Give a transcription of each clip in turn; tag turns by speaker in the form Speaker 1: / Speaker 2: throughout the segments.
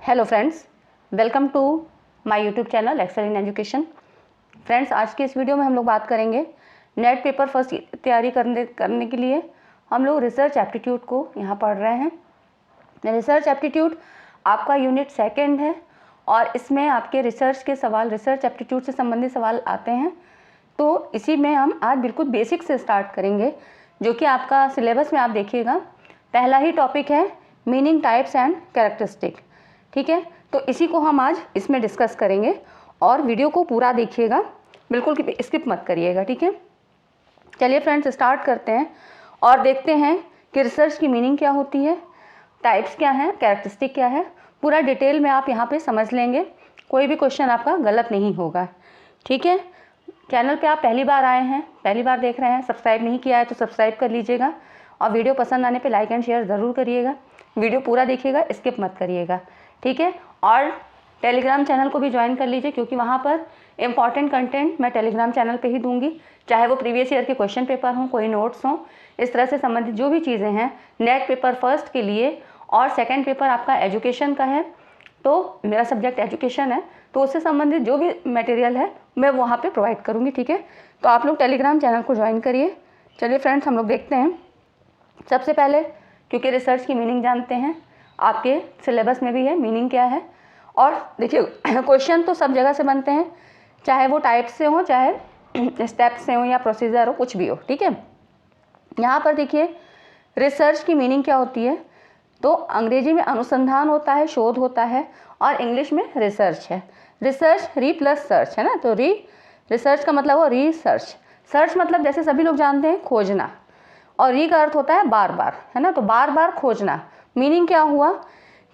Speaker 1: Hello friends, welcome to my YouTube channel Excel in education. Friends, आज के इस video में हम लोग बात करेंगे नेट पेपर फर्स्ट की तैयारी करने के लिए हम लोग रिसर्च एप्टीट्यूड को यहाँ पढ़ रहे हैं। रिसर्च एप्टीट्यूड आपका यूनिट सेकंड है और इसमें आपके रिसर्च के सवाल, रिसर्च एप्टीट्यूड से संबंधित सवाल आते हैं। तो इसी में हम आज बिल्कुल बेसिक से स्टार्ट करेंगे, जो कि आपका सिलेबस में आप देखिएगा पहला ही टॉपिक है मीनिंग, टाइप्स एंड कैरेक्टरिस्टिक। ठीक है, तो इसी को हम आज इसमें डिस्कस करेंगे और वीडियो को पूरा देखिएगा, बिल्कुल स्किप मत करिएगा। ठीक है, चलिए फ्रेंड्स स्टार्ट करते हैं और देखते हैं कि रिसर्च की मीनिंग क्या होती है, टाइप्स क्या है, कैरेक्टरिस्टिक क्या है। पूरा डिटेल में आप यहाँ पे समझ लेंगे, कोई भी क्वेश्चन आपका गलत नहीं होगा। ठीक है, चैनल पे आप पहली बार आए हैं, पहली बार देख रहे हैं, सब्सक्राइब नहीं किया है तो सब्सक्राइब कर लीजिएगा और वीडियो पसंद आने पे लाइक एंड शेयर ज़रूर करिएगा। वीडियो पूरा देखिएगा, स्किप मत करिएगा। ठीक है, और टेलीग्राम चैनल को भी ज्वाइन कर लीजिए, क्योंकि वहाँ पर इम्पॉर्टेंट कंटेंट मैं टेलीग्राम चैनल पे ही दूंगी, चाहे वो प्रीवियस ईयर के क्वेश्चन पेपर हों, कोई नोट्स हों, इस तरह से संबंधित जो भी चीज़ें हैं नेट पेपर फर्स्ट के लिए। और सेकेंड पेपर आपका एजुकेशन का है, तो मेरा सब्जेक्ट एजुकेशन है, तो उससे संबंधित जो भी मटेरियल है मैं वहाँ पे प्रोवाइड करूँगी। ठीक है, तो आप लोग टेलीग्राम चैनल को ज्वाइन करिए। चलिए फ्रेंड्स, हम लोग देखते हैं सबसे पहले, क्योंकि रिसर्च की मीनिंग जानते हैं, आपके सिलेबस में भी है मीनिंग क्या है। और देखिए क्वेश्चन तो सब जगह से बनते हैं, चाहे वो टाइप से हो, चाहे स्टेप से हो या प्रोसीजर हो, कुछ भी हो। ठीक है, यहाँ पर देखिए रिसर्च की मीनिंग क्या होती है। तो अंग्रेजी में अनुसंधान होता है, शोध होता है, और इंग्लिश में रिसर्च है। रिसर्च री प्लस सर्च है ना, तो रिसर्च का मतलब हो रिसर्च। सर्च मतलब जैसे सभी लोग जानते हैं खोजना, और री का अर्थ होता है बार बार, है ना, तो बार बार खोजना। मीनिंग क्या हुआ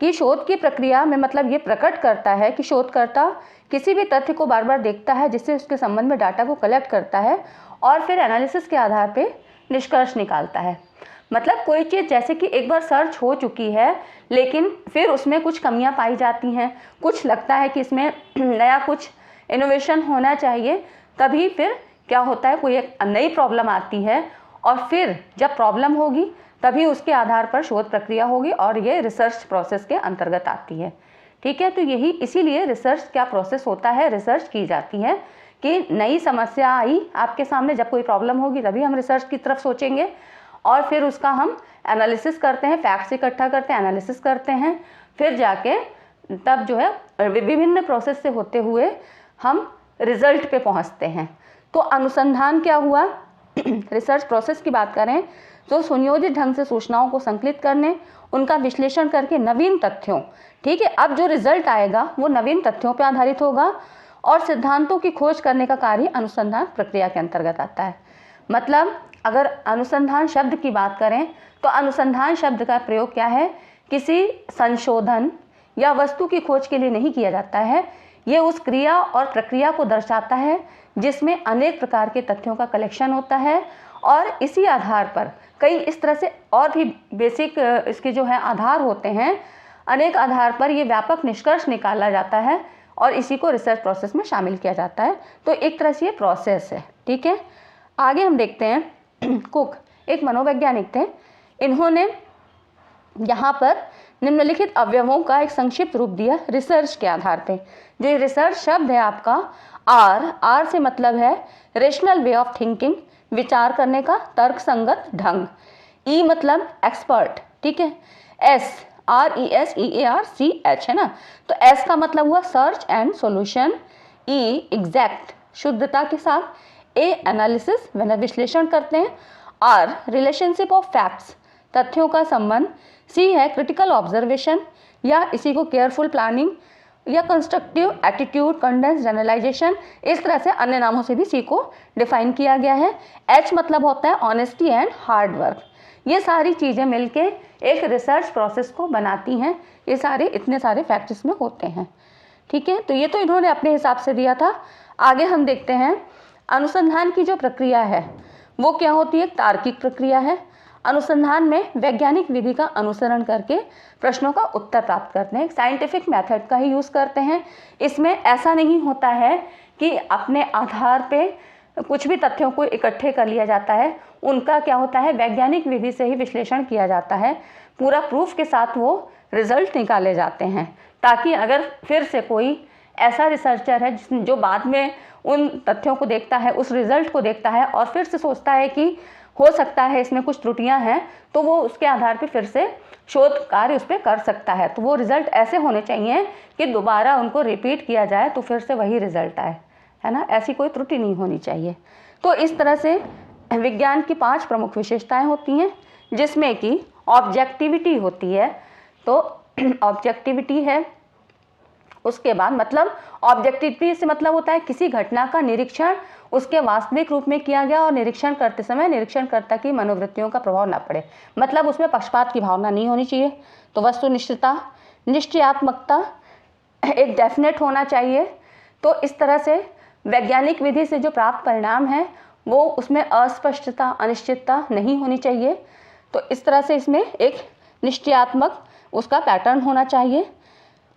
Speaker 1: कि शोध की प्रक्रिया में मतलब ये प्रकट करता है कि शोधकर्ता किसी भी तथ्य को बार बार देखता है, जिससे उसके संबंध में डाटा को कलेक्ट करता है और फिर एनालिसिस के आधार पे निष्कर्ष निकालता है। मतलब कोई चीज़ जैसे कि एक बार सर्च हो चुकी है, लेकिन फिर उसमें कुछ कमियां पाई जाती हैं, कुछ लगता है कि इसमें नया कुछ इनोवेशन होना चाहिए, तभी फिर क्या होता है, कोई एक नई प्रॉब्लम आती है और फिर जब प्रॉब्लम होगी तभी उसके आधार पर शोध प्रक्रिया होगी और ये रिसर्च प्रोसेस के अंतर्गत आती है। ठीक है, तो यही इसीलिए रिसर्च क्या प्रोसेस होता है, रिसर्च की जाती है कि नई समस्या आई आपके सामने, जब कोई प्रॉब्लम होगी तभी हम रिसर्च की तरफ सोचेंगे और फिर उसका हम एनालिसिस करते हैं, फैक्ट्स इकट्ठा करते हैं, एनालिसिस करते हैं, फिर जाके तब जो है विभिन्न प्रोसेस से होते हुए हम रिजल्ट पे पहुंचते हैं। तो अनुसंधान क्या हुआ, रिसर्च प्रोसेस की बात करें तो सुनियोजित ढंग से सूचनाओं को संकलित करने, उनका विश्लेषण करके नवीन तथ्यों, ठीक है, अब जो रिजल्ट आएगा वो नवीन तथ्यों पर आधारित होगा और सिद्धांतों की खोज करने का कार्य अनुसंधान प्रक्रिया के अंतर्गत आता है। मतलब अगर अनुसंधान शब्द की बात करें तो अनुसंधान शब्द का प्रयोग क्या है, किसी संशोधन या वस्तु की खोज के लिए नहीं किया जाता है। ये उस क्रिया और प्रक्रिया को दर्शाता है जिसमें अनेक प्रकार के तथ्यों का कलेक्शन होता है और इसी आधार पर कई इस तरह से और भी बेसिक इसके जो है आधार होते हैं, अनेक आधार पर ये व्यापक निष्कर्ष निकाला जाता है और इसी को रिसर्च प्रोसेस में शामिल किया जाता है। तो एक तरह से ये प्रोसेस है। ठीक है, आगे हम देखते हैं कुक एक मनोवैज्ञानिक थे। इन्होंने यहाँ पर निम्नलिखित अवयवों का एक संक्षिप्त रूप दिया रिसर्च के आधार पे। जो रिसर्च शब्द है आपका आर से मतलब है रेशनल वे ऑफ थिंकिंग, विचार करने का तर्क संगत ढंग। ई मतलब एक्सपर्ट, ठीक है, SRESEARCH है ना, तो एस का मतलब हुआ search and solution, E exact शुद्धता के साथ, ए एनालिसिस विश्लेषण करते हैं, आर रिलेशनशिप ऑफ फैक्ट्स तथ्यों का संबंध, सी है क्रिटिकल ऑब्जर्वेशन या इसी को केयरफुल प्लानिंग या कंस्ट्रक्टिव एटीट्यूड, कंडेंस जनरलाइजेशन, इस तरह से अन्य नामों से भी सी को डिफाइन किया गया है। एच मतलब होता है ऑनेस्टी एंड हार्ड वर्क। ये सारी चीज़ें मिलके एक रिसर्च प्रोसेस को बनाती हैं। ये सारे इतने सारे फैक्टर्स में होते हैं। ठीक है, तो ये तो इन्होंने अपने हिसाब से दिया था। आगे हम देखते हैं अनुसंधान की जो प्रक्रिया है वो क्या होती है, तार्किक प्रक्रिया है। अनुसंधान में वैज्ञानिक विधि का अनुसरण करके प्रश्नों का उत्तर प्राप्त करते हैं, साइंटिफिक मेथड का ही यूज़ करते हैं। इसमें ऐसा नहीं होता है कि अपने आधार पे कुछ भी तथ्यों को इकट्ठे कर लिया जाता है। उनका क्या होता है, वैज्ञानिक विधि से ही विश्लेषण किया जाता है, पूरा प्रूफ के साथ वो रिजल्ट निकाले जाते हैं। ताकि अगर फिर से कोई ऐसा रिसर्चर है जो बाद में उन तथ्यों को देखता है, उस रिजल्ट को देखता है और फिर से सोचता है कि हो सकता है इसमें कुछ त्रुटियां हैं, तो वो उसके आधार पर फिर से शोध कार्य उस पर कर सकता है। तो वो रिजल्ट ऐसे होने चाहिए कि दोबारा उनको रिपीट किया जाए तो फिर से वही रिजल्ट आए, है ना, ऐसी कोई त्रुटि नहीं होनी चाहिए। तो इस तरह से विज्ञान की 5 प्रमुख विशेषताएं होती हैं, जिसमें कि ऑब्जेक्टिविटी होती है। तो ऑब्जेक्टिविटी है, उसके बाद मतलब ऑब्जेक्टिविटी से मतलब होता है किसी घटना का निरीक्षण उसके वास्तविक रूप में किया गया और निरीक्षण करते समय निरीक्षणकर्ता की मनोवृत्तियों का प्रभाव ना पड़े, मतलब उसमें पक्षपात की भावना नहीं होनी चाहिए। तो वस्तुनिष्ठता, निश्चयात्मकता, एक डेफिनेट होना चाहिए। तो इस तरह से वैज्ञानिक विधि से जो प्राप्त परिणाम है वो उसमें अस्पष्टता, अनिश्चितता नहीं होनी चाहिए। तो इस तरह से इसमें एक निश्चयात्मक उसका पैटर्न होना चाहिए।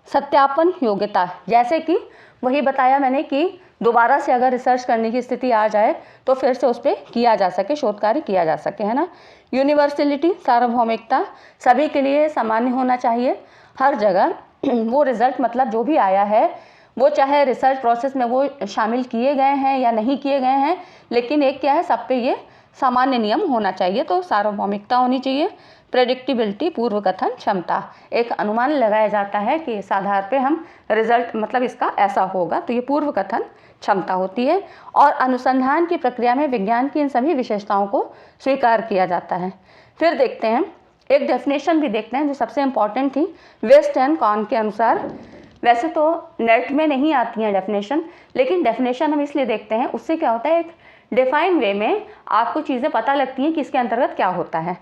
Speaker 1: सत्यापन योग्यता, जैसे कि वही बताया मैंने कि दोबारा से अगर रिसर्च करने की स्थिति आ जाए तो फिर से उस पर किया जा सके, शोध कार्य किया जा सके, है ना। यूनिवर्सलिटी, सार्वभौमिकता, सभी के लिए सामान्य होना चाहिए हर जगह। वो रिजल्ट मतलब जो भी आया है वो चाहे रिसर्च प्रोसेस में वो शामिल किए गए हैं या नहीं किए गए हैं, लेकिन एक क्या है, सब पे ये सामान्य नियम होना चाहिए। तो सार्वभौमिकता होनी चाहिए। प्रेडिक्टिबिलिटी, पूर्व कथन क्षमता, एक अनुमान लगाया जाता है कि इस आधार पे हम रिजल्ट मतलब इसका ऐसा होगा, तो ये पूर्व कथन क्षमता होती है। और अनुसंधान की प्रक्रिया में विज्ञान की इन सभी विशेषताओं को स्वीकार किया जाता है। फिर देखते हैं, एक डेफिनेशन भी देखते हैं जो सबसे इम्पॉर्टेंट थी वेस्ट एंड कॉन के अनुसार। वैसे तो नेट में नहीं आती हैं डेफिनेशन, लेकिन डेफिनेशन हम इसलिए देखते हैं, उससे क्या होता है, एक डिफाइन वे में आपको चीज़ें पता लगती हैं कि इसके अंतर्गत क्या होता है।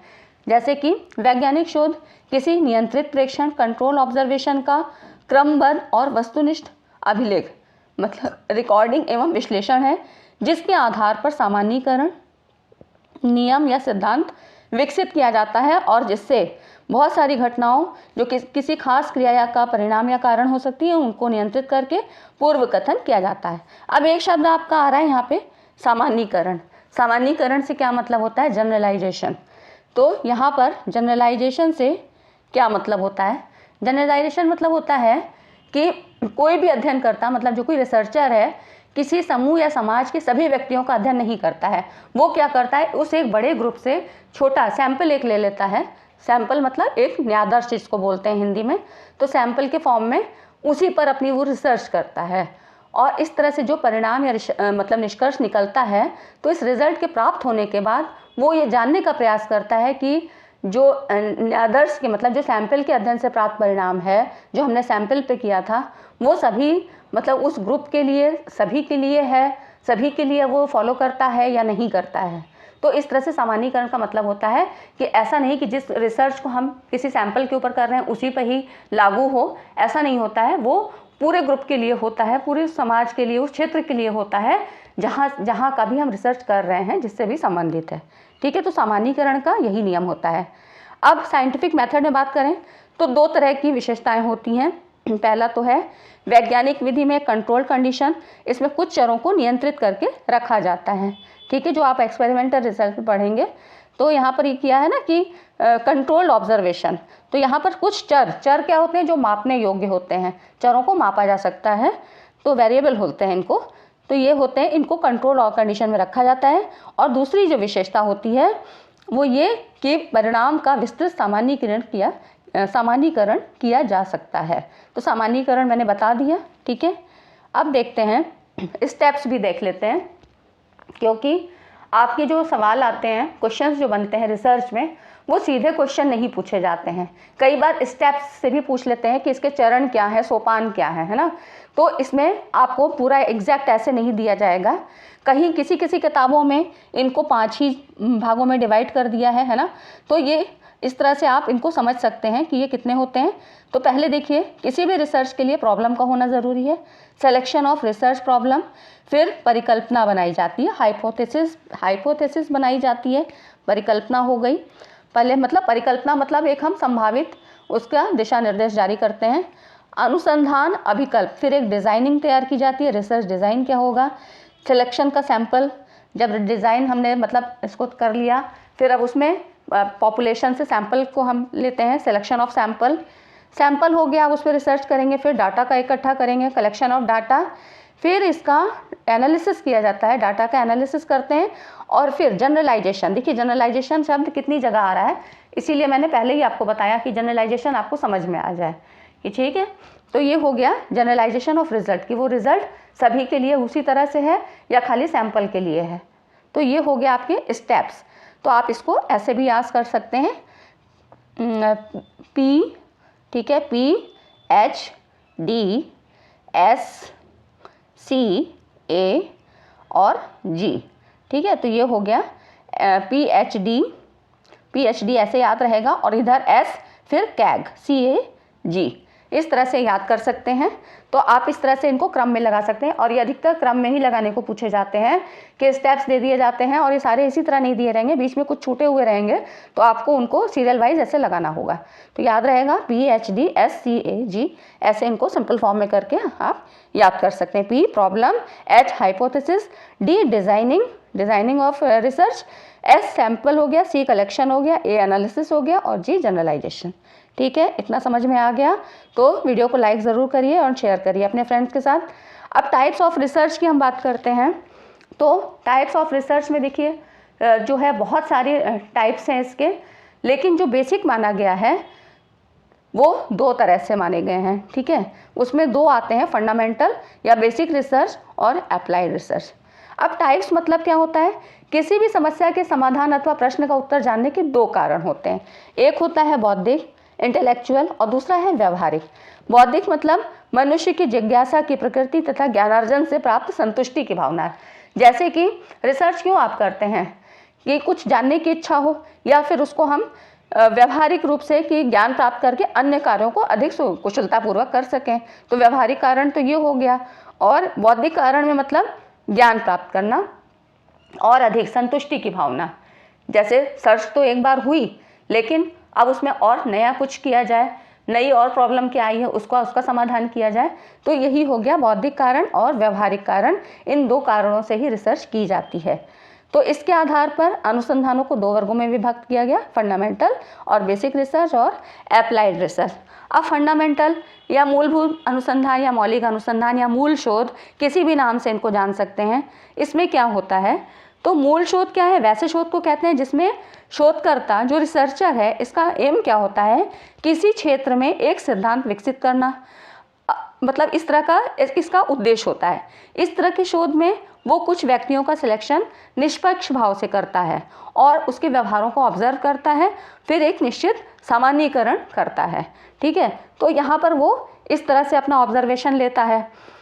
Speaker 1: जैसे कि वैज्ञानिक शोध किसी नियंत्रित प्रेक्षण, कंट्रोल ऑब्जर्वेशन का क्रमबद्ध और वस्तुनिष्ठ अभिलेख, मतलब रिकॉर्डिंग एवं विश्लेषण है, जिसके आधार पर सामान्यीकरण, नियम या सिद्धांत विकसित किया जाता है और जिससे बहुत सारी घटनाओं जो किसी खास क्रिया का परिणाम या कारण हो सकती है उनको नियंत्रित करके पूर्व कथन किया जाता है। अब एक शब्द आपका आ रहा है यहाँ पे, सामान्यीकरण। सामान्यीकरण से क्या मतलब होता है, जनरलाइजेशन। तो यहाँ पर जनरलाइजेशन से क्या मतलब होता है, जनरलाइजेशन मतलब होता है कि कोई भी अध्ययन करता, मतलब जो कोई रिसर्चर है, किसी समूह या समाज के सभी व्यक्तियों का अध्ययन नहीं करता है। वो क्या करता है, उस एक बड़े ग्रुप से छोटा सैंपल एक ले लेता है। सैंपल मतलब एक न्यायाधीश जिसको बोलते हैं हिंदी में, तो सैंपल के फॉर्म में उसी पर अपनी वो रिसर्च करता है और इस तरह से जो परिणाम या मतलब निष्कर्ष निकलता है, तो इस रिजल्ट के प्राप्त होने के बाद वो ये जानने का प्रयास करता है कि जो न्यायाधीश के मतलब जो सैंपल के अध्ययन से प्राप्त परिणाम है, जो हमने सैंपल पे किया था, वो सभी मतलब उस ग्रुप के लिए, सभी के लिए है, सभी के लिए वो फॉलो करता है या नहीं करता है। तो इस तरह से सामान्यीकरण का मतलब होता है कि ऐसा नहीं कि जिस रिसर्च को हम किसी सैंपल के ऊपर कर रहे हैं उसी पर ही लागू हो, ऐसा नहीं होता है। वो पूरे ग्रुप के लिए होता है, पूरे समाज के लिए, उस क्षेत्र के लिए होता है जहाँ का भी हम रिसर्च कर रहे हैं, जिससे भी संबंधित है। ठीक है, तो सामान्यीकरण का यही नियम होता है। अब साइंटिफिक मेथड में बात करें तो 2 तरह की विशेषताएं होती हैं। पहला तो है वैज्ञानिक विधि में कंट्रोल कंडीशन, इसमें कुछ चरों को नियंत्रित करके रखा जाता है। ठीक है, जो आप एक्सपेरिमेंटल रिसर्च में पढ़ेंगे तो यहाँ पर ये किया है ना कि कंट्रोल्ड ऑब्जर्वेशन। तो यहाँ पर कुछ चर क्या होते हैं, जो मापने योग्य होते हैं, चरों को मापा जा सकता है, तो वेरिएबल होते हैं इनको, तो ये होते हैं, इनको कंट्रोल और कंडीशन में रखा जाता है। और दूसरी जो विशेषता होती है वो ये कि परिणाम का विस्तृत सामान्यीकरण किया जा सकता है। तो सामान्यीकरण मैंने बता दिया। ठीक है, अब देखते हैं, स्टेप्स भी देख लेते हैं, क्योंकि आपके जो सवाल आते हैं, क्वेश्चंस जो बनते हैं रिसर्च में, वो सीधे क्वेश्चन नहीं पूछे जाते हैं। कई बार स्टेप्स से भी पूछ लेते हैं कि इसके चरण क्या है, सोपान क्या है ना। तो इसमें आपको पूरा एग्जैक्ट ऐसे नहीं दिया जाएगा। कहीं किसी किताबों में इनको 5 ही भागों में डिवाइड कर दिया है ना। तो ये इस तरह से आप इनको समझ सकते हैं कि ये कितने होते हैं। तो पहले देखिए, किसी भी रिसर्च के लिए प्रॉब्लम का होना ज़रूरी है, सिलेक्शन ऑफ रिसर्च प्रॉब्लम। फिर परिकल्पना बनाई जाती है, हाइपोथेसिस बनाई जाती है, परिकल्पना हो गई। पहले मतलब परिकल्पना मतलब एक हम संभावित उसका दिशा निर्देश जारी करते हैं। अनुसंधान अभिकल्प, फिर एक डिज़ाइनिंग तैयार की जाती है, रिसर्च डिज़ाइन क्या होगा। सिलेक्शन का सैंपल, जब डिज़ाइन हमने मतलब इसको कर लिया, फिर अब उसमें पॉपुलेशन से सैंपल को हम लेते हैं, सिलेक्शन ऑफ सैंपल। सैंपल हो गया, आप उस पर रिसर्च करेंगे, फिर डाटा का इकट्ठा करेंगे, कलेक्शन ऑफ डाटा, फिर इसका एनालिसिस किया जाता है, डाटा का एनालिसिस करते हैं, और फिर जनरलाइजेशन। देखिए जनरलाइजेशन शब्द कितनी जगह आ रहा है, इसीलिए मैंने पहले ही आपको बताया कि जनरलाइजेशन आपको समझ में आ जाए कि ठीक है। तो ये हो गया जनरलाइजेशन ऑफ रिजल्ट, कि वो रिजल्ट सभी के लिए उसी तरह से है या खाली सैंपल के लिए है। तो ये हो गया आपके स्टेप्स। तो आप इसको ऐसे भी याद कर सकते हैं, पी, ठीक है, PHDSCA और G, ठीक है। तो ये हो गया PhD ऐसे याद रहेगा, और इधर S, फिर CAG, इस तरह से याद कर सकते हैं। तो आप इस तरह से इनको क्रम में लगा सकते हैं, और ये अधिकतर क्रम में ही लगाने को पूछे जाते हैं कि स्टेप्स दे दिए जाते हैं और ये सारे इसी तरह नहीं दिए रहेंगे, बीच में कुछ छूटे हुए रहेंगे, तो आपको उनको सीरियल वाइज ऐसे लगाना होगा। तो याद रहेगा PhDSCAG, ऐसे इनको सिंपल फॉर्म में करके आप याद कर सकते हैं। P problem, H hypothesis, D designing of research, S sample हो गया, C कलेक्शन हो गया, A एनालिसिस हो गया, और G जनरलाइजेशन। ठीक है, इतना समझ में आ गया तो वीडियो को लाइक ज़रूर करिए और शेयर करिए अपने फ्रेंड्स के साथ। अब टाइप्स ऑफ रिसर्च की हम बात करते हैं। तो टाइप्स ऑफ रिसर्च में देखिए जो है बहुत सारे टाइप्स हैं इसके, लेकिन जो बेसिक माना गया है वो दो तरह से माने गए हैं। ठीक है, उसमें दो आते हैं, फंडामेंटल या बेसिक रिसर्च और अप्लाइड रिसर्च। अब टाइप्स मतलब क्या होता है, किसी भी समस्या के समाधान अथवा प्रश्न का उत्तर जानने के दो कारण होते हैं। एक होता है बौद्धिक, इंटेलेक्चुअल, और दूसरा है व्यवहारिक। बौद्धिक मतलब मनुष्य की जिज्ञासा की प्रकृति तथा ज्ञानार्जन से प्राप्त संतुष्टि की भावना। जैसे कि रिसर्च क्यों आप करते हैं, कि कुछ जानने की इच्छा हो, या फिर उसको हम व्यवहारिक रूप से कि ज्ञान प्राप्त करके अन्य कार्यों को अधिक कुशलतापूर्वक कर सकें। तो व्यवहारिक कारण तो ये हो गया, और बौद्धिक कारण में मतलब ज्ञान प्राप्त करना और अधिक संतुष्टि की भावना। जैसे सर्च तो एक बार हुई, लेकिन अब उसमें और नया कुछ किया जाए, नई और प्रॉब्लम क्या आई है उसका समाधान किया जाए। तो यही हो गया बौद्धिक कारण और व्यवहारिक कारण। इन दो कारणों से ही रिसर्च की जाती है। तो इसके आधार पर अनुसंधानों को दो वर्गों में विभक्त किया गया, फंडामेंटल और बेसिक रिसर्च और एप्लाइड रिसर्च। अब फंडामेंटल या मूलभूत अनुसंधान या मौलिक अनुसंधान या मूल शोध, किसी भी नाम से इनको जान सकते हैं। इसमें क्या होता है, तो मूल शोध क्या है, वैसे शोध को कहते हैं जिसमें शोधकर्ता जो रिसर्चर है, इसका एम क्या होता है, किसी क्षेत्र में एक सिद्धांत विकसित करना, मतलब इस तरह का इसका उद्देश्य होता है। इस तरह के शोध में वो कुछ व्यक्तियों का सिलेक्शन निष्पक्ष भाव से करता है और उसके व्यवहारों को ऑब्जर्व करता है, फिर एक निश्चित सामान्यीकरण करता है। ठीक है, तो यहाँ पर वो इस तरह से अपना ऑब्जर्वेशन लेता है।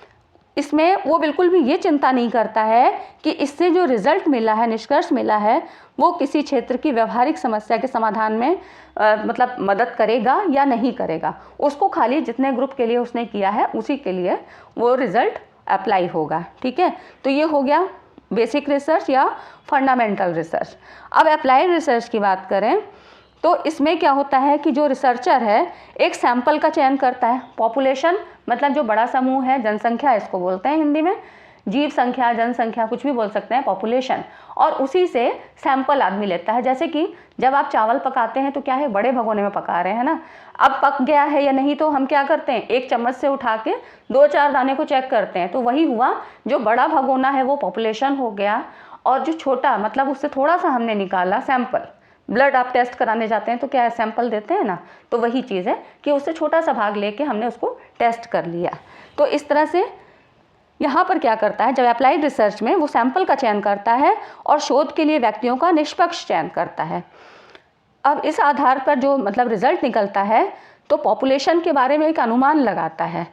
Speaker 1: इसमें वो बिल्कुल भी ये चिंता नहीं करता है कि इससे जो रिजल्ट मिला है, निष्कर्ष मिला है, वो किसी क्षेत्र की व्यवहारिक समस्या के समाधान में मतलब मदद करेगा या नहीं करेगा। उसको खाली जितने ग्रुप के लिए उसने किया है उसी के लिए वो रिजल्ट अप्लाई होगा। ठीक है, तो ये हो गया बेसिक रिसर्च या फंडामेंटल रिसर्च। अब अप्लाइड रिसर्च की बात करें तो इसमें क्या होता है कि जो रिसर्चर है एक सैंपल का चयन करता है। पॉपुलेशन मतलब जो बड़ा समूह है, जनसंख्या इसको बोलते हैं हिंदी में, जीव संख्या, जनसंख्या कुछ भी बोल सकते हैं, पॉपुलेशन, और उसी से सैंपल आदमी लेता है। जैसे कि जब आप चावल पकाते हैं तो क्या है, बड़े भगोने में पका रहे हैं ना, अब पक गया है या नहीं तो हम क्या करते हैं, एक चम्मच से उठा के 2-4 दाने को चेक करते हैं। तो वही हुआ, जो बड़ा भगोना है वो पॉपुलेशन हो गया, और जो छोटा मतलब उससे थोड़ा सा हमने निकाला सैंपल। ब्लड आप टेस्ट कराने जाते हैं तो क्या है, सैंपल देते हैं ना, तो वही चीज़ है कि उससे छोटा सा भाग लेके हमने उसको टेस्ट कर लिया। तो इस तरह से यहाँ पर क्या करता है, जब अप्लाइड रिसर्च में वो सैंपल का चयन करता है और शोध के लिए व्यक्तियों का निष्पक्ष चयन करता है। अब इस आधार पर जो मतलब रिजल्ट निकलता है तो पॉपुलेशन के बारे में एक अनुमान लगाता है।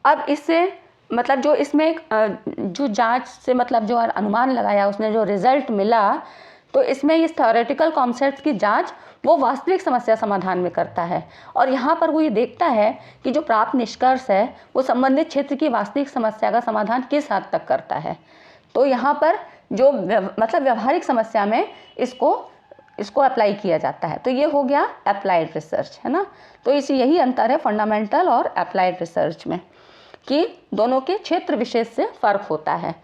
Speaker 1: अब इससे मतलब जो इसमें जो जांच से मतलब जो अनुमान लगाया उसने, जो रिजल्ट मिला, तो इसमें इस थ्योरेटिकल कॉन्सेप्ट की जांच वो वास्तविक समस्या समाधान में करता है। और यहाँ पर वो ये देखता है कि जो प्राप्त निष्कर्ष है वो संबंधित क्षेत्र की वास्तविक समस्या का समाधान किस हद तक करता है। तो यहाँ पर जो मतलब व्यवहारिक समस्या में इसको अप्लाई किया जाता है। तो ये हो गया अप्लाइड रिसर्च, है ना। तो यही अंतर है फंडामेंटल और अप्लाइड रिसर्च में, कि दोनों के क्षेत्र विशेष से फ़र्क होता है।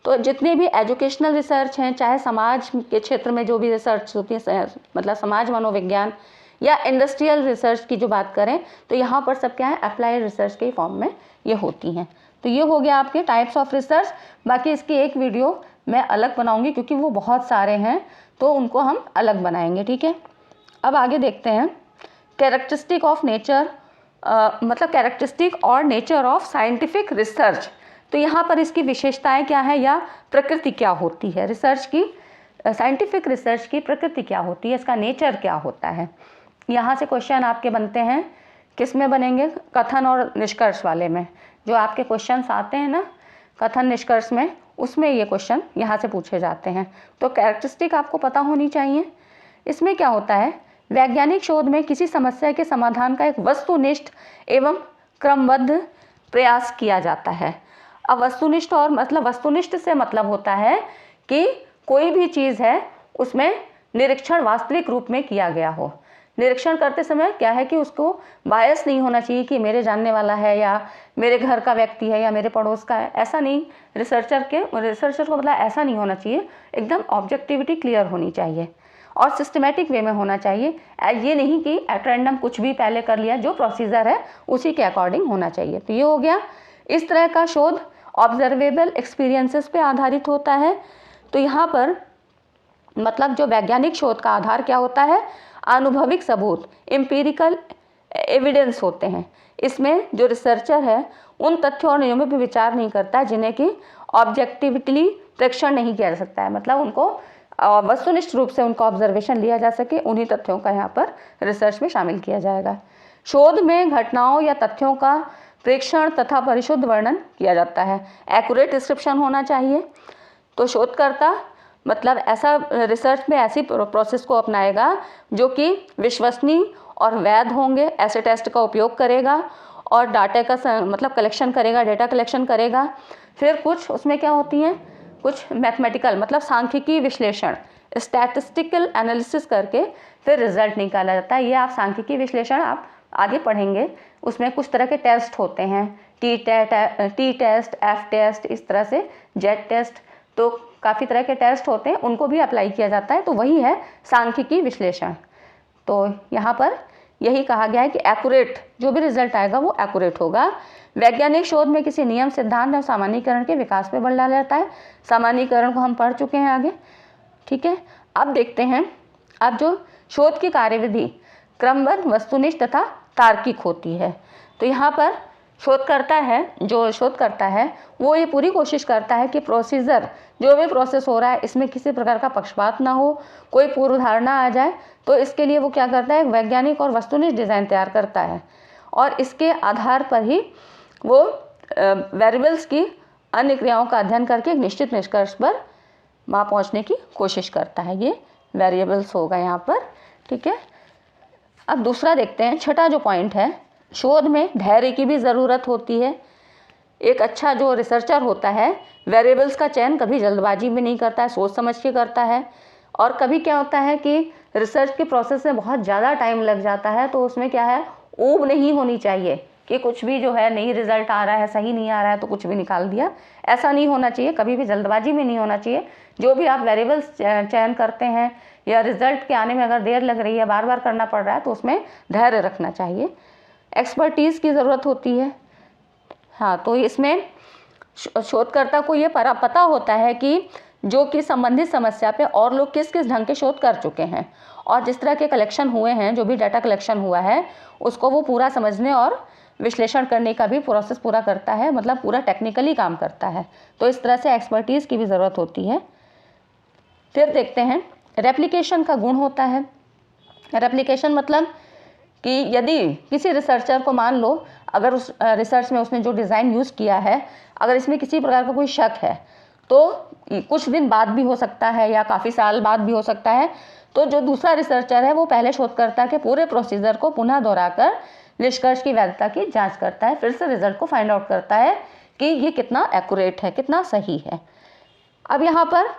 Speaker 1: तो जितने भी एजुकेशनल रिसर्च हैं, चाहे समाज के क्षेत्र में जो भी रिसर्च होती है, मतलब समाज मनोविज्ञान या इंडस्ट्रियल रिसर्च की जो बात करें तो यहाँ पर सब क्या है, अप्लाइड रिसर्च के फॉर्म में ये होती हैं। तो ये हो गया आपके टाइप्स ऑफ रिसर्च। बाकी इसकी एक वीडियो मैं अलग बनाऊंगी क्योंकि वो बहुत सारे हैं, तो उनको हम अलग बनाएंगे, ठीक है। अब आगे देखते हैं कैरेक्टरिस्टिक ऑफ नेचर, मतलब कैरेक्टरिस्टिक और नेचर ऑफ साइंटिफिक रिसर्च। तो यहाँ पर इसकी विशेषताएं क्या है या प्रकृति क्या होती है, रिसर्च की, साइंटिफिक रिसर्च की प्रकृति क्या होती है, इसका नेचर क्या होता है। यहाँ से क्वेश्चन आपके बनते हैं, किस में बनेंगे, कथन और निष्कर्ष वाले में। जो आपके क्वेश्चंस आते हैं ना कथन निष्कर्ष में, उसमें ये क्वेश्चन यहाँ से पूछे जाते हैं। तो कैरेक्टरिस्टिक आपको पता होनी चाहिए। इसमें क्या होता है, वैज्ञानिक शोध में किसी समस्या के समाधान का एक वस्तुनिष्ठ एवं क्रमबद्ध प्रयास किया जाता है। अब वस्तुनिष्ठ और मतलब वस्तुनिष्ठ से मतलब होता है कि कोई भी चीज़ है उसमें निरीक्षण वास्तविक रूप में किया गया हो। निरीक्षण करते समय क्या है कि उसको बायस नहीं होना चाहिए कि मेरे जानने वाला है या मेरे घर का व्यक्ति है या मेरे पड़ोस का है, ऐसा नहीं। रिसर्चर को मतलब ऐसा नहीं होना चाहिए, एकदम ऑब्जेक्टिविटी क्लियर होनी चाहिए और सिस्टमेटिक वे में होना चाहिए। ये नहीं कि एट रैंडम कुछ भी पहले कर लिया, जो प्रोसीजर है उसी के अकॉर्डिंग होना चाहिए। तो ये हो गया। इस तरह का शोध ऑब्जर्वेबल एक्सपीरियंसेस पे आधारित होता है। तो यहाँ पर मतलब जो वैज्ञानिक शोध का आधार क्या होता है, अनुभविक सबूत, एम्पिरिकल एविडेंस होते हैं। इसमें जो रिसर्चर है उन तथ्यों और नियमों पर विचार नहीं करता है जिन्हें कि ऑब्जेक्टिवली परीक्षण नहीं किया जा सकता है, मतलब उनको वस्तुनिष्ठ रूप से उनका ऑब्जर्वेशन लिया जा सके, उन्हीं तथ्यों का यहाँ पर रिसर्च में शामिल किया जाएगा। शोध में घटनाओं या तथ्यों का प्रेक्षण तथा परिशुद्ध वर्णन किया जाता है। एक्यूरेट डिस्क्रिप्शन होना चाहिए। तो शोधकर्ता मतलब ऐसा रिसर्च में ऐसी प्रोसेस को अपनाएगा जो कि विश्वसनीय और वैध होंगे। ऐसे टेस्ट का उपयोग करेगा और डाटा का मतलब कलेक्शन करेगा, डेटा कलेक्शन करेगा। फिर कुछ उसमें क्या होती हैं, कुछ मैथमेटिकल मतलब सांख्यिकी विश्लेषण, स्टैटिस्टिकल एनालिसिस करके फिर रिजल्ट निकाला जाता है। ये आप सांख्यिकी विश्लेषण आप आगे पढ़ेंगे। उसमें कुछ तरह के टेस्ट होते हैं, टी टेस्ट, एफ टेस्ट, इस तरह से जेट टेस्ट, तो काफ़ी तरह के टेस्ट होते हैं, उनको भी अप्लाई किया जाता है। तो वही है सांख्यिकी विश्लेषण। तो यहाँ पर यही कहा गया है कि एक्यूरेट, जो भी रिजल्ट आएगा वो एक्यूरेट होगा। वैज्ञानिक शोध में किसी नियम, सिद्धांत और सामान्यीकरण के विकास पे बल डाला जाता है। सामान्यीकरण को हम पढ़ चुके हैं आगे, ठीक है। अब देखते हैं, अब जो शोध की कार्यविधि क्रमबद्ध, वस्तुनिष्ठ तथा तार्किक होती है। तो यहाँ पर जो शोध करता है वो ये पूरी कोशिश करता है कि प्रोसीजर, जो भी प्रोसेस हो रहा है, इसमें किसी प्रकार का पक्षपात ना हो, कोई पूर्व धारणा आ जाए। तो इसके लिए वो क्या करता है, एक वैज्ञानिक और वस्तुनिष्ठ डिज़ाइन तैयार करता है और इसके आधार पर ही वो वेरिएबल्स की अन्य क्रियाओं का अध्ययन करके एक निश्चित निष्कर्ष पर वहाँ पहुँचने की कोशिश करता है। ये वेरिएबल्स होगा यहाँ पर, ठीक है। अब दूसरा देखते हैं, छठा जो पॉइंट है, शोध में धैर्य की भी ज़रूरत होती है। एक अच्छा जो रिसर्चर होता है वेरिएबल्स का चयन कभी जल्दबाजी में नहीं करता है, सोच समझ के करता है। और कभी क्या होता है कि रिसर्च के प्रोसेस में बहुत ज़्यादा टाइम लग जाता है, तो उसमें क्या है, ऊब नहीं होनी चाहिए कि कुछ भी जो है नहीं रिजल्ट आ रहा है, सही नहीं आ रहा है तो कुछ भी निकाल दिया, ऐसा नहीं होना चाहिए। कभी भी जल्दबाजी में नहीं होना चाहिए। जो भी आप वेरिएबल्स चयन करते हैं या रिजल्ट के आने में अगर देर लग रही है, बार बार करना पड़ रहा है, तो उसमें धैर्य रखना चाहिए। एक्सपर्टीज़ की ज़रूरत होती है। हाँ, तो इसमें शोधकर्ता को ये पता होता है कि जो कि संबंधित समस्या पे और लोग किस किस ढंग के शोध कर चुके हैं और जिस तरह के कलेक्शन हुए हैं, जो भी डाटा कलेक्शन हुआ है, उसको वो पूरा समझने और विश्लेषण करने का भी प्रोसेस पूरा करता है, मतलब पूरा टेक्निकली काम करता है। तो इस तरह से एक्सपर्टीज़ की भी ज़रूरत होती है। फिर देखते हैं, रेप्लिकेशन का गुण होता है। रेप्लिकेशन मतलब कि यदि किसी रिसर्चर को, मान लो अगर उस रिसर्च में उसने जो डिज़ाइन यूज़ किया है, अगर इसमें किसी प्रकार का कोई शक है, तो कुछ दिन बाद भी हो सकता है या काफ़ी साल बाद भी हो सकता है, तो जो दूसरा रिसर्चर है वो पहले शोधकर्ता के पूरे प्रोसीजर को पुनः दोहराकर निष्कर्ष की वैधता की जांच करता है, फिर से रिजल्ट को फाइंड आउट करता है कि ये कितना एक्यूरेट है, कितना सही है। अब यहाँ पर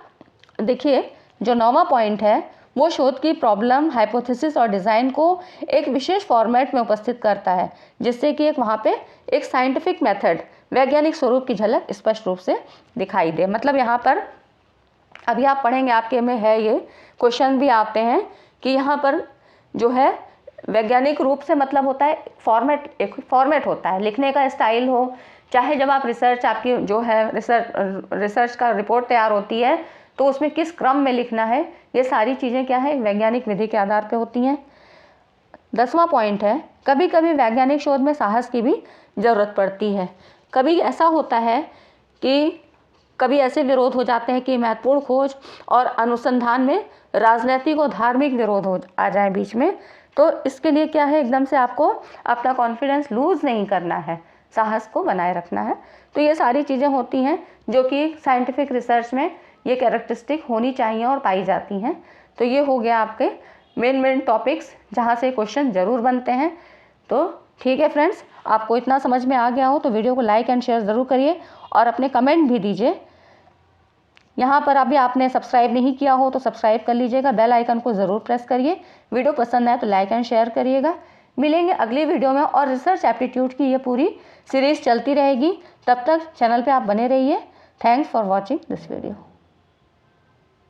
Speaker 1: देखिए, जो 9वां पॉइंट है वो शोध की प्रॉब्लम, हाइपोथेसिस और डिज़ाइन को एक विशेष फॉर्मेट में उपस्थित करता है, जिससे कि वहाँ पे एक साइंटिफिक मेथड, वैज्ञानिक स्वरूप की झलक स्पष्ट रूप से दिखाई दे। मतलब यहाँ पर अभी आप पढ़ेंगे, आपके में है ये क्वेश्चन भी आते हैं कि यहाँ पर जो है वैज्ञानिक रूप से मतलब होता है फॉर्मेट, एक फॉर्मेट होता है, लिखने का स्टाइल हो, चाहे जब आप रिसर्च आपकी जो है रिसर्च का रिपोर्ट तैयार होती है तो उसमें किस क्रम में लिखना है, ये सारी चीज़ें क्या है वैज्ञानिक विधि के आधार पर होती हैं। 10वां पॉइंट है, कभी कभी वैज्ञानिक शोध में साहस की भी ज़रूरत पड़ती है। कभी ऐसा होता है कि कभी ऐसे विरोध हो जाते हैं कि महत्वपूर्ण खोज और अनुसंधान में राजनीतिक और धार्मिक विरोध हो आ जाए बीच में, तो इसके लिए क्या है एकदम से आपको अपना कॉन्फिडेंस लूज़ नहीं करना है, साहस को बनाए रखना है। तो ये सारी चीज़ें होती हैं जो कि साइंटिफिक रिसर्च में ये कैरेक्टरिस्टिक होनी चाहिए और पाई जाती हैं। तो ये हो गया आपके मेन टॉपिक्स जहाँ से क्वेश्चन ज़रूर बनते हैं। तो ठीक है फ्रेंड्स, आपको इतना समझ में आ गया हो तो वीडियो को लाइक एंड शेयर ज़रूर करिए और अपने कमेंट भी दीजिए। यहाँ पर अभी आपने सब्सक्राइब नहीं किया हो तो सब्सक्राइब कर लीजिएगा, बेल आइकन को ज़रूर प्रेस करिए। वीडियो पसंद आए तो लाइक एंड शेयर करिएगा। मिलेंगे अगली वीडियो में और रिसर्च एप्टीट्यूड की ये पूरी सीरीज़ चलती रहेगी। तब तक चैनल पे आप बने रहिए। Thanks for watching this video.